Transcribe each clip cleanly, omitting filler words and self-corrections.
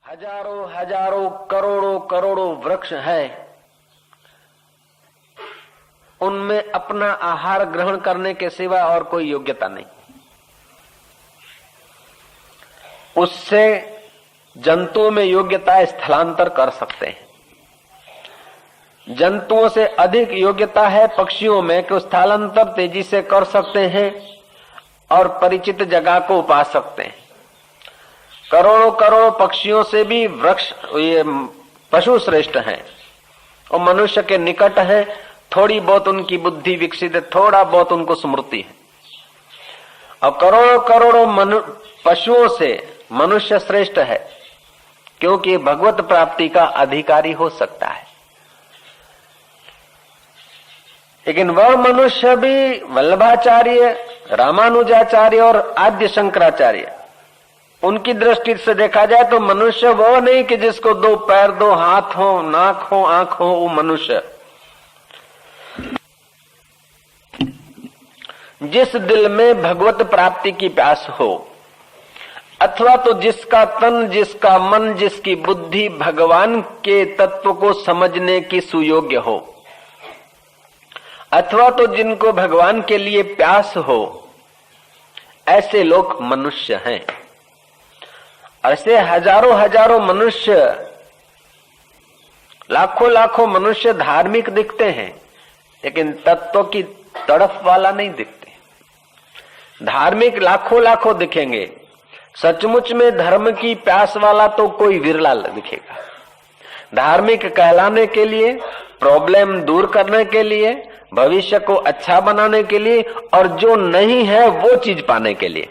हजारों हजारों करोड़ों करोड़ों वृक्ष है, उनमें अपना आहार ग्रहण करने के सिवा और कोई योग्यता नहीं। उससे जंतुओं में योग्यता स्थलांतर कर सकते हैं। जंतुओं से अधिक योग्यता है पक्षियों में कि स्थलांतर तेजी से कर सकते हैं और परिचित जगह को पा सकते हैं। करोड़ों करोड़ों पक्षियों से भी वृक्ष ये पशु श्रेष्ठ हैं और मनुष्य के निकट है। थोड़ी बहुत उनकी बुद्धि विकसित है, थोड़ा बहुत उनको स्मृति है। और करोड़ों करोड़ों पशुओं से मनुष्य श्रेष्ठ है क्योंकि भगवत प्राप्ति का अधिकारी हो सकता है। लेकिन वह मनुष्य भी वल्लभाचार्य, रामानुजाचार्य और आद्य शंकराचार्य, उनकी दृष्टि से देखा जाए तो मनुष्य वो नहीं कि जिसको दो पैर, दो हाथ हो, नाक हो, आंख हो, वो मनुष्य। जिस दिल में भगवत प्राप्ति की प्यास हो, अथवा तो जिसका तन, जिसका मन, जिसकी बुद्धि भगवान के तत्व को समझने की सुयोग्य हो, अथवा तो जिनको भगवान के लिए प्यास हो, ऐसे लोग मनुष्य हैं। ऐसे हजारों हजारों मनुष्य, लाखों लाखों मनुष्य धार्मिक दिखते हैं लेकिन तत्व की तड़फ वाला नहीं दिखते। धार्मिक लाखों लाखों दिखेंगे, सचमुच में धर्म की प्यास वाला तो कोई विरला दिखेगा। धार्मिक कहलाने के लिए, प्रॉब्लम दूर करने के लिए, भविष्य को अच्छा बनाने के लिए और जो नहीं है वो चीज पाने के लिए।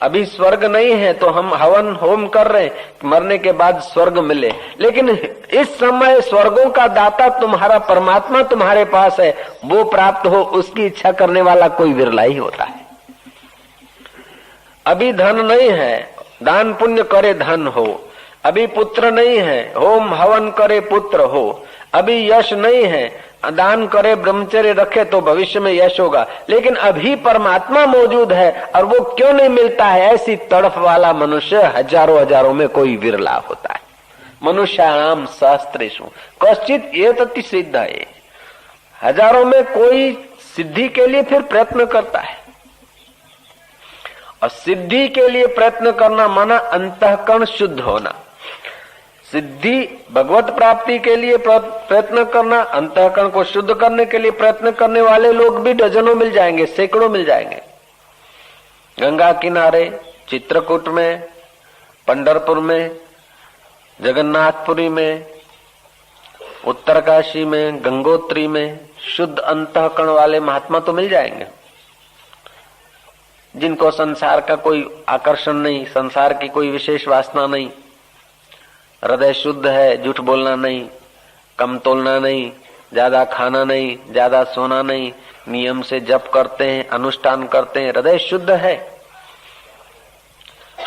अभी स्वर्ग नहीं है तो हम हवन होम कर रहे हैं मरने के बाद स्वर्ग मिले, लेकिन इस समय स्वर्गों का दाता तुम्हारा परमात्मा तुम्हारे पास है, वो प्राप्त हो उसकी इच्छा करने वाला कोई विरला ही होता है। अभी धन नहीं है, दान पुण्य करे धन हो। अभी पुत्र नहीं है, होम हवन करे पुत्र हो। अभी यश नहीं है, दान करे ब्रह्मचर्य रखे तो भविष्य में यश होगा। लेकिन अभी परमात्मा मौजूद है और वो क्यों नहीं मिलता है, ऐसी तड़फ वाला मनुष्य हजारों हजारों में कोई विरला होता है। मनुष्याणाम शास्त्रेषु कश्चित ये तति सिद्ध है। हजारों में कोई सिद्धि के लिए फिर प्रयत्न करता है, और सिद्धि के लिए प्रयत्न करना माना अंतःकरण शुद्ध होना। सिद्धि भगवत प्राप्ति के लिए प्रयत्न करना, अंतःकरण को शुद्ध करने के लिए प्रयत्न करने वाले लोग भी डजनों मिल जाएंगे, सैकड़ों मिल जाएंगे। गंगा किनारे, चित्रकूट में, पंढरपुर में, जगन्नाथपुरी में, उत्तरकाशी में, गंगोत्री में शुद्ध अंतःकरण वाले महात्मा तो मिल जाएंगे, जिनको संसार का कोई आकर्षण नहीं, संसार की कोई विशेष वासना नहीं, हृदय शुद्ध है, झूठ बोलना नहीं, कम तोलना नहीं, ज्यादा खाना नहीं, ज्यादा सोना नहीं, नियम से जप करते हैं, अनुष्ठान करते हैं, हृदय शुद्ध है।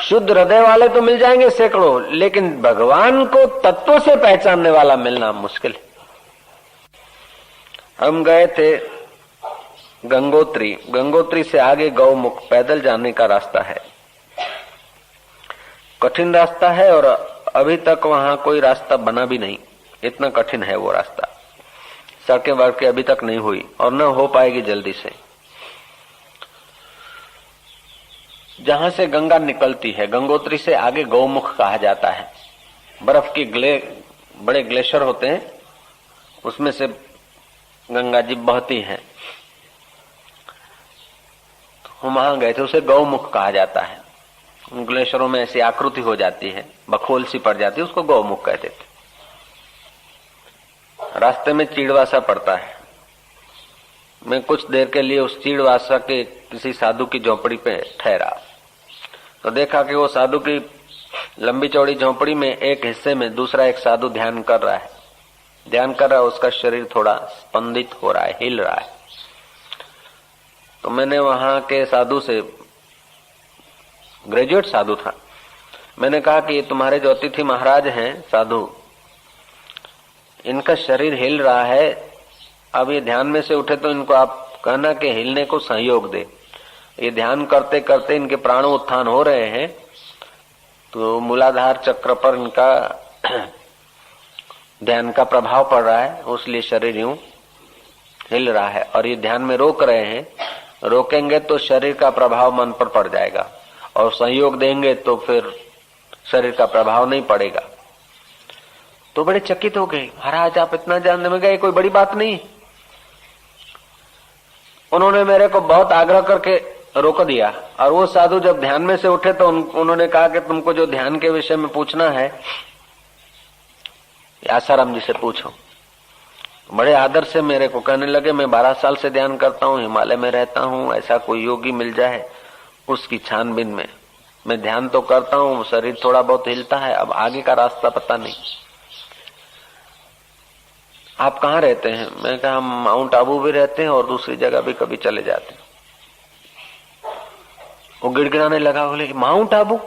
शुद्ध हृदय वाले तो मिल जाएंगे सैकड़ों, लेकिन भगवान को तत्व से पहचानने वाला मिलना मुश्किल है। हम गए थे गंगोत्री, गंगोत्री से आगे गौमुख पैदल जाने का रास्ता है। कठिन रास्ता है और अभी तक वहां कोई रास्ता बना भी नहीं, इतना कठिन है वो रास्ता। सड़कें वड़कें अभी तक नहीं हुई और न हो पाएगी जल्दी से। जहां से गंगा निकलती है, गंगोत्री से आगे गौमुख कहा जाता है। बर्फ की बड़े ग्लेशियर होते हैं, उसमें से गंगा जी बहती है। हम वहां गए थे, उसे गौमुख कहा जाता है। उन ग्लेशियरों में ऐसी आकृति हो जाती है, बखोल सी पड़ जाती है, उसको गौमुख कहते थे। रास्ते में चीड़वासा पड़ता है। मैं कुछ देर के लिए उस चीड़वासा के किसी साधु की झोपड़ी पे ठहरा तो देखा कि वो साधु की लंबी चौड़ी झोपड़ी में एक हिस्से में दूसरा एक साधु ध्यान कर रहा है। ध्यान कर रहा है, उसका शरीर थोड़ा स्पंदित हो रहा है, हिल रहा है। तो मैंने वहां के साधु से, ग्रेजुएट साधु था, मैंने कहा कि ये तुम्हारे जो अतिथि महाराज हैं साधु, इनका शरीर हिल रहा है, अब ये ध्यान में से उठे तो इनको आप कहना कि हिलने को सहयोग दे। ये ध्यान करते करते इनके प्राणों उत्थान हो रहे हैं, तो मूलाधार चक्र पर इनका ध्यान का प्रभाव पड़ रहा है, इसलिए शरीर यूं हिल रहा है और ये ध्यान में रोक रहे हैं। रोकेंगे तो शरीर का प्रभाव मन पर पड़ जाएगा और सहयोग देंगे तो फिर शरीर का प्रभाव नहीं पड़ेगा। तो बड़े चकित हो गए, महाराज आप इतना जानने में गए, कोई बड़ी बात नहीं। उन्होंने मेरे को बहुत आग्रह करके रोक दिया और वो साधु जब ध्यान में से उठे तो उन्होंने कहा कि तुमको जो ध्यान के विषय में पूछना है आसाराम जी से पूछो। बड़े आदर से मेरे को कहने लगे, मैं 12 साल से ध्यान करता हूँ, हिमालय में रहता हूँ, ऐसा कोई योगी मिल जाए उसकी छानबीन में मैं ध्यान तो करता हूँ, शरीर थोड़ा बहुत हिलता है, अब आगे का रास्ता पता नहीं। आप कहाँ रहते हैं? मैं कहा हम माउंट आबू भी रहते हैं और दूसरी जगह भी कभी चले जाते हैं। वो गिड़गिड़ाने लगा, बोले माउंट आबू,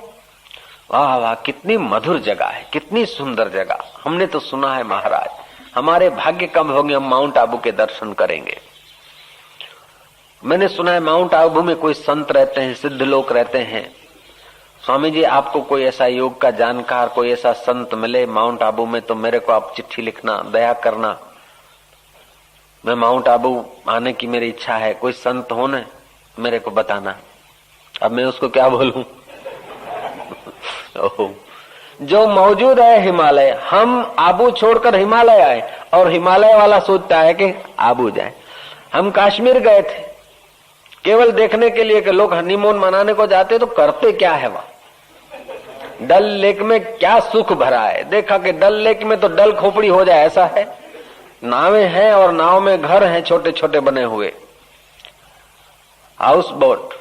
वाह वाह कितनी मधुर जगह है, कितनी सुंदर जगह, हमने तो सुना है महाराज, हमारे भाग्य कम होंगे हम माउंट आबू के दर्शन करेंगे। मैंने सुना है माउंट आबू में कोई संत रहते हैं, सिद्ध लोग रहते हैं। स्वामी जी आपको कोई ऐसा योग का जानकार, कोई ऐसा संत मिले माउंट आबू में तो मेरे को आप चिट्ठी लिखना, दया करना, मैं माउंट आबू आने की मेरी इच्छा है, कोई संत हो न मेरे को बताना। अब मैं उसको क्या बोलूं? जो मौजूद है हिमालय, हम आबू छोड़कर हिमालय आए और हिमालय वाला सोचता है कि आबू जाए। हम कश्मीर गए थे केवल देखने के लिए कि लोग हनीमून मनाने को जाते तो करते क्या है वहां, डल लेक में क्या सुख भरा है। देखा कि डल लेक में तो डल खोपड़ी हो जाए ऐसा है, नावें हैं और नाव में घर हैं छोटे छोटे बने हुए, हाउस बोट,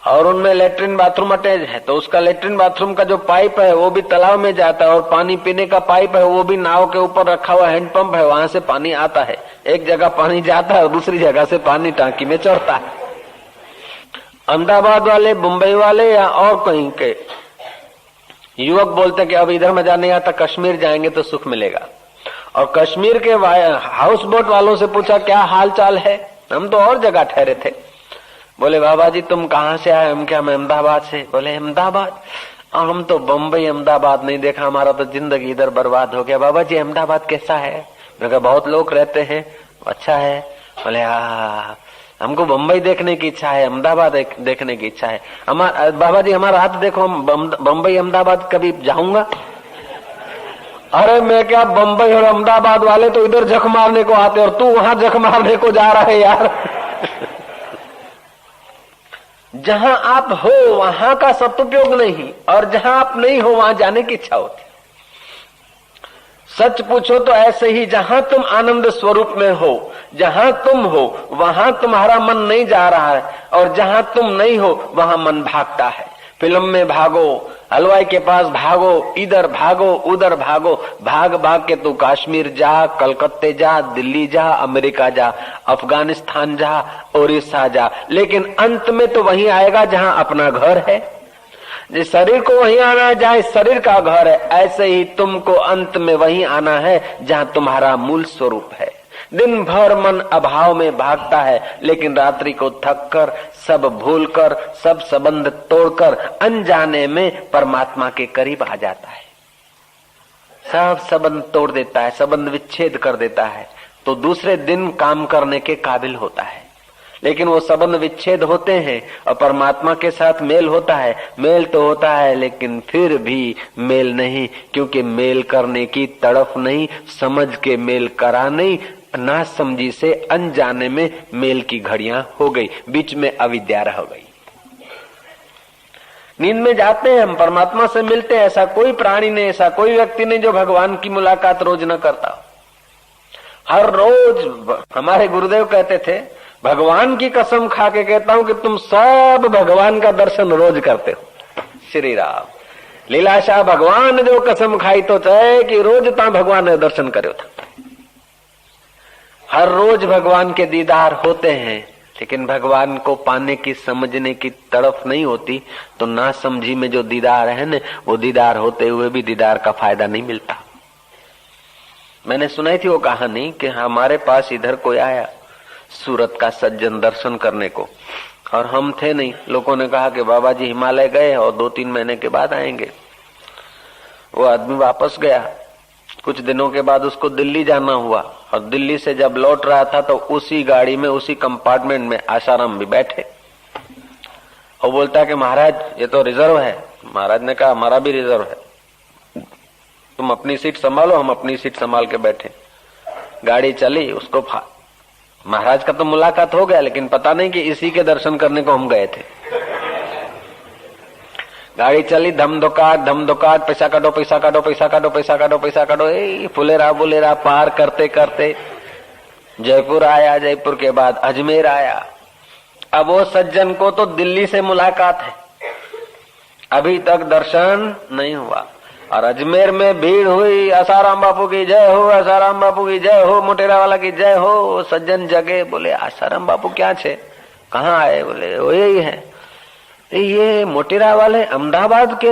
और उनमें लेटरिन बाथरूम अटैच है। तो उसका लेटरिन बाथरूम का जो पाइप है वो भी तालाब में जाता है और पानी पीने का पाइप है वो भी नाव के ऊपर रखा हुआ हैंडपंप है, वहां से पानी आता है। एक जगह पानी जाता है और दूसरी जगह से पानी टांकी में चढ़ता है। अहमदाबाद वाले, मुंबई वाले या और कहीं के युवक बोलते कि अब इधर मजा नहीं आता, कश्मीर जाएंगे तो सुख मिलेगा। और कश्मीर के हाउस बोट वालों से पूछा क्या हाल चाल है, हम तो और जगह ठहरे थे। बोले बाबा जी तुम कहाँ से आए? हम क्या, मैं अहमदाबाद से। बोले अहमदाबाद? हम तो बम्बई अहमदाबाद नहीं देखा, हमारा तो जिंदगी इधर बर्बाद हो गया। बाबा जी अहमदाबाद कैसा है? मैं कहा बहुत लोग रहते हैं, अच्छा है। बोले हमको बम्बई देखने की इच्छा है, अहमदाबाद देखने की इच्छा है। बाबा जी हमारा हाथ देखो, हम बम्बई अहमदाबाद कभी जाऊंगा। अरे मैं क्या, बम्बई और अहमदाबाद वाले तो इधर जख मारने को आते और तू वहां जख मारने को जा रहा है यार। जहां आप हो वहां का सदुपयोग नहीं और जहां आप नहीं हो वहां जाने की इच्छा होती। सच पूछो तो ऐसे ही जहां तुम आनंद स्वरूप में हो, जहां तुम हो वहां तुम्हारा मन नहीं जा रहा है और जहां तुम नहीं हो वहां मन भागता है। फिल्म में भागो, हलवाई के पास भागो, इधर भागो उधर भागो, भाग भाग के तू कश्मीर जा, कलकत्ते जा, दिल्ली जा, अमेरिका जा, अफगानिस्तान जा, उड़ीसा जा, लेकिन अंत में तो वहीं आएगा जहां अपना घर है। जिस शरीर को वहीं आना है जहां इस शरीर का घर है, ऐसे ही तुमको अंत में वहीं आना है जहां तुम्हारा मूल स्वरूप है। दिन भर मन अभाव में भागता है, लेकिन रात्रि को थक कर, सब भूल कर, सब संबंध तोड़कर अनजाने में परमात्मा के करीब आ जाता है। सब संबंध तोड़ देता है, संबंध विच्छेद कर देता है, तो दूसरे दिन काम करने के काबिल होता है। लेकिन वो संबंध विच्छेद होते हैं और परमात्मा के साथ मेल होता है। मेल तो होता है लेकिन फिर भी मेल नहीं, क्योंकि मेल करने की तड़फ नहीं, समझ के मेल करा नहीं, ना समझी से अनजाने में मेल की घड़ियां हो गई, बीच में अविद्या रह गई। नींद में जाते हैं हम, परमात्मा से मिलते हैं। ऐसा कोई प्राणी नहीं, ऐसा कोई व्यक्ति नहीं जो भगवान की मुलाकात रोज न करता। हर रोज हमारे गुरुदेव कहते थे, भगवान की कसम खा के कहता हूं कि तुम सब भगवान का दर्शन रोज करते हो। श्री राम लीलाशाह भगवान जो कसम खाई तो चाहे कि रोज ता भगवान ने दर्शन करो था। हर रोज भगवान के दीदार होते हैं, लेकिन भगवान को पाने की, समझने की तड़फ नहीं होती, तो ना समझी में जो दीदार है न, वो दीदार होते हुए भी दीदार का फायदा नहीं मिलता। मैंने सुनाई थी वो कहानी कि हमारे पास इधर कोई आया सूरत का सज्जन दर्शन करने को, और हम थे नहीं। लोगों ने कहा कि बाबा जी हिमालय गए और 2-3 महीने के बाद आएंगे। वो आदमी वापस गया। कुछ दिनों के बाद उसको दिल्ली जाना हुआ और दिल्ली से जब लौट रहा था तो उसी गाड़ी में, उसी कंपार्टमेंट में आसाराम भी बैठे। और बोलता कि महाराज ये तो रिजर्व है। महाराज ने कहा हमारा भी रिजर्व है, तुम अपनी सीट संभालो, हम अपनी सीट संभाल के बैठे। गाड़ी चली, उसको महाराज का तो मुलाकात हो गया, लेकिन पता नहीं कि इसी के दर्शन करने को हम गए थे। गाड़ी चली, धमधोकाट, पैसा काटो, पैसा काटो, पैसा काटो, पैसा काटो, पैसा काटो, फुलेरा बुलेरा पार करते करते जयपुर आया। जयपुर के बाद अजमेर आया। अब वो सज्जन को तो दिल्ली से मुलाकात है, अभी तक दर्शन नहीं हुआ। और अजमेर में भीड़ हुई, आसाराम बापू की जय हो, आसाराम बापू की जय हो, मोटेरा वाला की जय हो। सज्जन जगे, बोले आसाराम बापू क्या छे, कहाँ आए? बोले वो यही है। ये मोटेरा वाले अहमदाबाद के?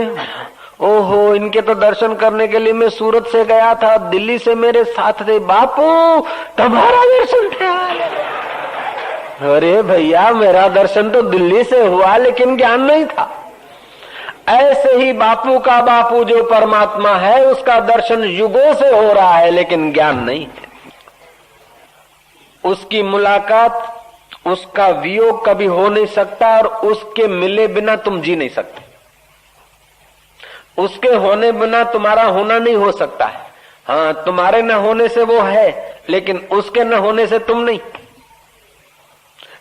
ओहो, इनके तो दर्शन करने के लिए मैं सूरत से गया था, दिल्ली से मेरे साथ थे। बापू तुम्हारा दर्शन क्या? अरे भैया मेरा दर्शन तो दिल्ली से हुआ, लेकिन ज्ञान नहीं था। ऐसे ही बापू का बापू जो परमात्मा है, उसका दर्शन युगों से हो रहा है, लेकिन ज्ञान नहीं है। उसकी मुलाकात, उसका वियोग कभी हो नहीं सकता, और उसके मिले बिना तुम जी नहीं सकते। उसके होने बिना तुम्हारा होना नहीं हो सकता है। हाँ, तुम्हारे न होने से वो है, लेकिन उसके न होने से तुम नहीं।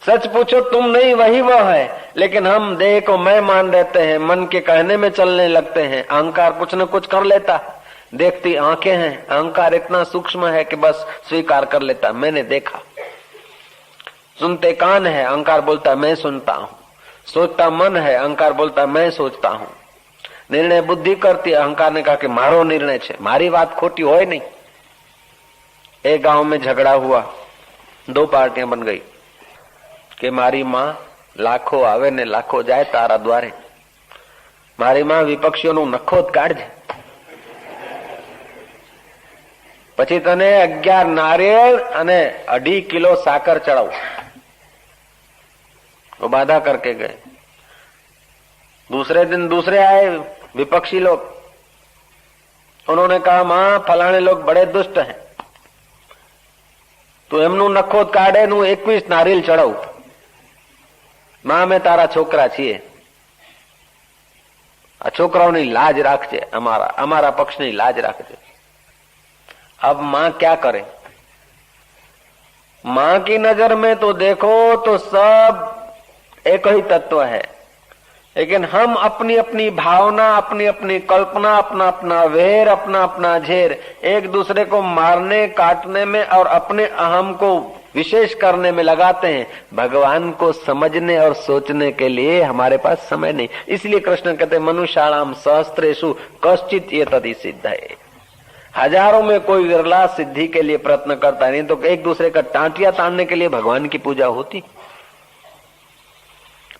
सच पूछो तुम नहीं, वही वह है, लेकिन हम देह को मैं मान लेते हैं, मन के कहने में चलने लगते हैं। अहंकार कुछ न कुछ कर लेता, देखती आंखें हैं, अहंकार इतना सूक्ष्म है कि बस स्वीकार कर लेता, मैंने देखा। सुनते कान है, अहंकार बोलता मैं सुनता हूँ। सोचता मन है, अहंकार बोलता मैं सोचता हूँ। निर्णय बुद्धि करती, अहंकार ने कहा कि मारो निर्णय छे, मारी बात खोटी होय नहीं। एक गांव में झगड़ा हुआ, 2 पार्टियां बन गई कि मारी मां लाखो आवे ने लाखो जाए तारा द्वारे। मारी मां विपक्षीઓનું નખો જ કાઢજે, પછી તને 11 નારિયેળ અને 2.5 કિલો સાકર ચડાવું। वो बाधा करके गए। दूसरे दिन दूसरे आए विपक्षी लोग, उन्होंने कहा मां फलाने लोग बड़े दुष्ट हैं, तो એમનું નખો કાઢે નું 21 નારિયેળ ચડાવું। માં મેં તારા છોકરા છીએ, આ છોકરાઓની લાજ રાખજે, અમારા પક્ષની લાજ રાખજે। अब मां क्या करे? मां की नजर में तो देखो तो सब एक ही तत्व है, लेकिन हम अपनी अपनी भावना, अपनी अपनी कल्पना, अपना अपना वेर, अपना अपना झेर एक दूसरे को मारने काटने में और अपने अहम को विशेष करने में लगाते हैं। भगवान को समझने और सोचने के लिए हमारे पास समय नहीं। इसलिए कृष्ण कहते मनुष्याणाम सहस्त्रेषु कश्चित् एतद् सिद्धये। हजारों में कोई विरला सिद्धि के लिए प्रयत्न करता नहीं, तो एक दूसरे का टांटिया तानने के लिए भगवान की पूजा होती।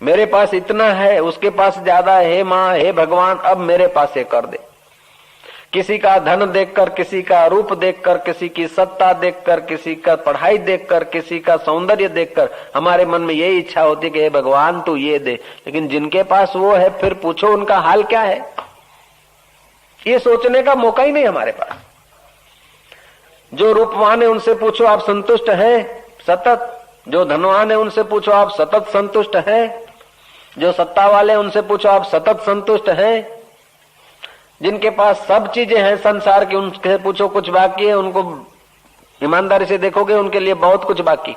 मेरे पास इतना है, उसके पास ज्यादा है, हे माँ हे भगवान अब मेरे पास ये कर दे। किसी का धन देखकर, किसी का रूप देखकर, किसी की सत्ता देखकर, किसी का पढ़ाई देखकर, किसी का सौंदर्य देखकर हमारे मन में यही इच्छा होती है कि हे भगवान तू ये दे। लेकिन जिनके पास वो है, फिर पूछो उनका हाल क्या है, ये सोचने का मौका ही नहीं हमारे पास। जो रूपवान है उनसे पूछो आप संतुष्ट हैं सतत, जो धनवान है उनसे पूछो आप सतत संतुष्ट हैं, जो सत्ता वाले उनसे पूछो आप सतत संतुष्ट हैं। जिनके पास सब चीजें हैं संसार की, उनसे पूछो कुछ बाकी है, उनको ईमानदारी से देखोगे उनके लिए बहुत कुछ बाकी।